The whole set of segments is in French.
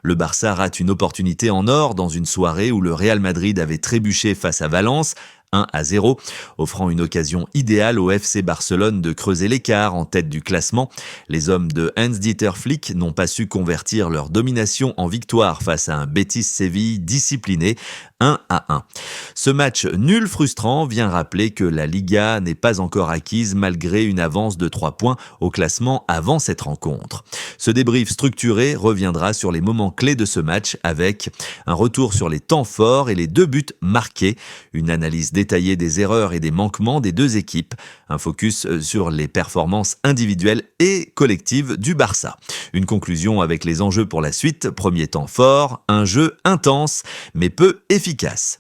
Le Barça rate une opportunité en or dans une soirée où le Real Madrid avait trébuché face à Valence, 1-0, offrant une occasion idéale au FC Barcelone de creuser l'écart en tête du classement. Les hommes de Hans-Dieter Flick n'ont pas su convertir leur domination en victoire face à un Betis Séville discipliné, 1-1. Ce match nul frustrant vient rappeler que la Liga n'est pas encore acquise malgré une avance de 3 points au classement avant cette rencontre. Ce débrief structuré reviendra sur les moments clés de ce match avec un retour sur les temps forts et les 2 buts marqués, une analyse détaillée des erreurs et des manquements des 2 équipes, un focus sur les performances individuelles et collectives du Barça. Une conclusion avec les enjeux pour la suite, premier temps fort, un jeu intense mais peu efficace.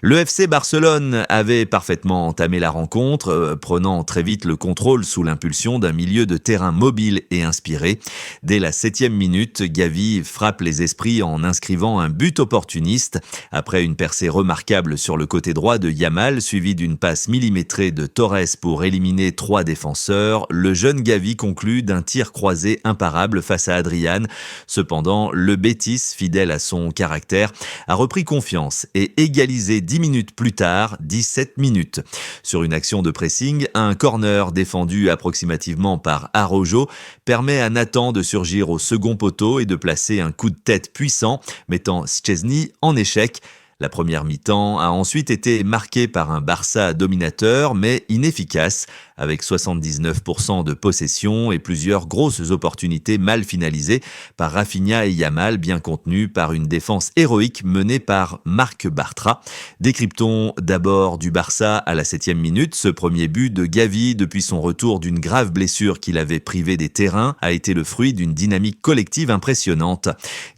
Le FC Barcelone avait parfaitement entamé la rencontre, prenant très vite le contrôle sous l'impulsion d'un milieu de terrain mobile et inspiré. Dès la 7e minute, Gavi frappe les esprits en inscrivant un but opportuniste. Après une percée remarquable sur le côté droit de Yamal, suivie d'une passe millimétrée de Torres pour éliminer 3 défenseurs, le jeune Gavi conclut d'un tir croisé imparable face à Adrian. Cependant, le Betis, fidèle à son caractère, a repris confiance et égalisé 10 minutes plus tard, 17 minutes. Sur une action de pressing, un corner défendu approximativement par Araujo permet à Nathan de surgir au second poteau et de placer un coup de tête puissant, mettant Szczęsny en échec. La première mi-temps a ensuite été marquée par un Barça dominateur mais inefficace, avec 79% de possession et plusieurs grosses opportunités mal finalisées par Rafinha et Yamal, bien contenues par une défense héroïque menée par Marc Bartra. Décryptons d'abord du Barça à la 7e minute. Ce premier but de Gavi depuis son retour d'une grave blessure qui l'avait privé des terrains a été le fruit d'une dynamique collective impressionnante.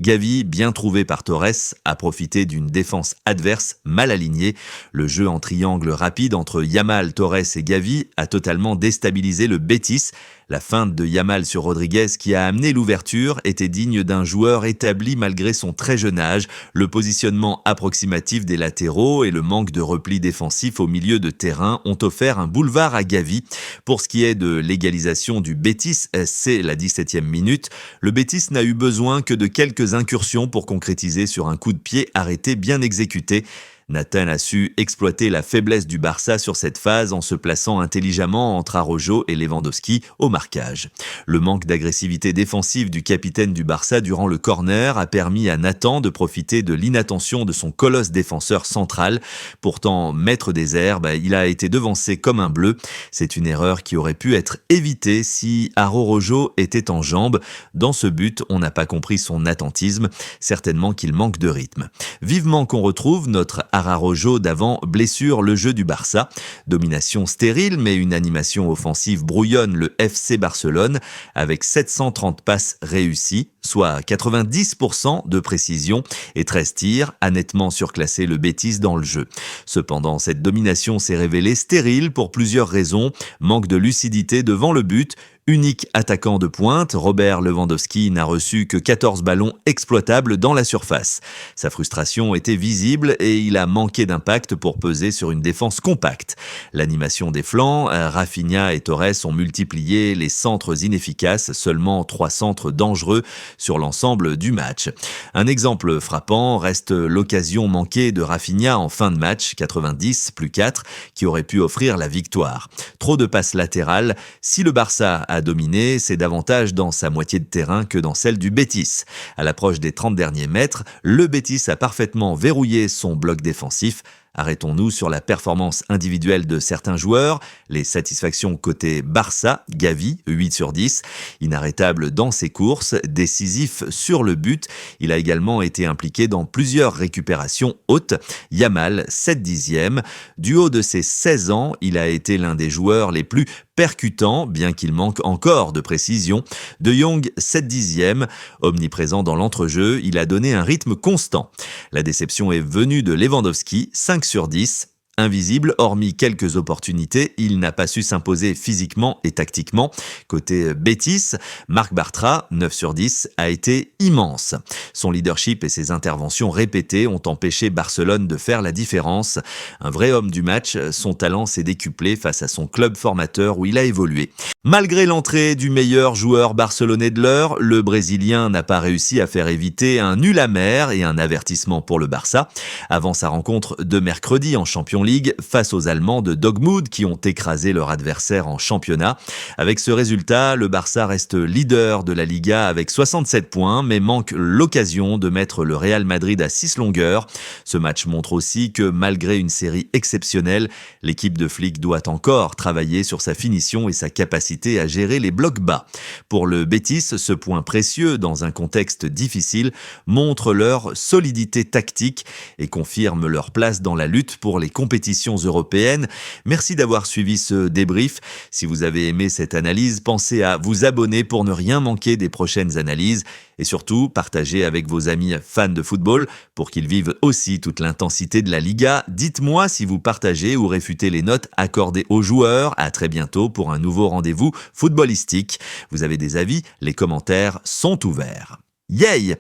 Gavi, bien trouvé par Torres, a profité d'une défense adverse mal alignée. Le jeu en triangle rapide entre Yamal, Torres et Gavi a totalement déstabilisé le Betis. La feinte de Yamal sur Rodriguez qui a amené l'ouverture était digne d'un joueur établi malgré son très jeune âge. Le positionnement approximatif des latéraux et le manque de repli défensif au milieu de terrain ont offert un boulevard à Gavi. Pour ce qui est de l'égalisation du Betis, c'est la 17e minute. Le Betis n'a eu besoin que de quelques incursions pour concrétiser sur un coup de pied arrêté bien exécuté. Nathan a su exploiter la faiblesse du Barça sur cette phase en se plaçant intelligemment entre Araujo et Lewandowski au marquage. Le manque d'agressivité défensive du capitaine du Barça durant le corner a permis à Nathan de profiter de l'inattention de son colosse défenseur central. Pourtant, maître des airs, il a été devancé comme un bleu. C'est une erreur qui aurait pu être évitée si Araujo était en jambes. Dans ce but, on n'a pas compris son attentisme. Certainement qu'il manque de rythme. Vivement qu'on retrouve notre Araujo d'avant blessure le jeu du Barça. Domination stérile mais une animation offensive brouillonne le FC Barcelone avec 730 passes réussies, soit 90% de précision et 13 tirs, a nettement surclassé le Betis dans le jeu. Cependant, cette domination s'est révélée stérile pour plusieurs raisons. Manque de lucidité devant le but, unique attaquant de pointe, Robert Lewandowski n'a reçu que 14 ballons exploitables dans la surface. Sa frustration était visible et il a manqué d'impact pour peser sur une défense compacte. L'animation des flancs, Rafinha et Torres ont multiplié les centres inefficaces, seulement 3 centres dangereux sur l'ensemble du match. Un exemple frappant reste l'occasion manquée de Rafinha en fin de match, 90+4, qui aurait pu offrir la victoire. Trop de passes latérales. Si le Barça a dominé, c'est davantage dans sa moitié de terrain que dans celle du Betis. À l'approche des 30 derniers mètres, le Betis a parfaitement verrouillé son bloc défensif. Arrêtons-nous sur la performance individuelle de certains joueurs. Les satisfactions côté Barça, Gavi, 8/10. Inarrêtable dans ses courses, décisif sur le but. Il a également été impliqué dans plusieurs récupérations hautes. Yamal, 7/10. Du haut de ses 16 ans, il a été l'un des joueurs les plus percutant, bien qu'il manque encore de précision. De Jong, 7/10, omniprésent dans l'entrejeu, il a donné un rythme constant. La déception est venue de Lewandowski, 5/10. invisible, hormis quelques opportunités, il n'a pas su s'imposer physiquement et tactiquement. Côté Betis, Marc Bartra, 9 sur 10, a été immense. Son leadership et ses interventions répétées ont empêché Barcelone de faire la différence. Un vrai homme du match, son talent s'est décuplé face à son club formateur où il a évolué. Malgré l'entrée du meilleur joueur barcelonais de l'heure, le Brésilien n'a pas réussi à faire éviter un nul amer et un avertissement pour le Barça avant sa rencontre de mercredi en Champions League face aux Allemands de Dortmund qui ont écrasé leur adversaire en championnat. Avec ce résultat, le Barça reste leader de la Liga avec 67 points mais manque l'occasion de mettre le Real Madrid à 6 longueurs. Ce match montre aussi que malgré une série exceptionnelle, l'équipe de Flick doit encore travailler sur sa finition et sa capacité à gérer les blocs bas. Pour le Betis, ce point précieux dans un contexte difficile montre leur solidité tactique et confirme leur place dans la lutte pour les compétitions européennes. Merci d'avoir suivi ce débrief. Si vous avez aimé cette analyse, pensez à vous abonner pour ne rien manquer des prochaines analyses et surtout partagez avec vos amis fans de football pour qu'ils vivent aussi toute l'intensité de la Liga. Dites-moi si vous partagez ou réfutez les notes accordées aux joueurs. À très bientôt pour un nouveau rendez-vous footballistique. Vous avez des avis? Les commentaires sont ouverts. Yay!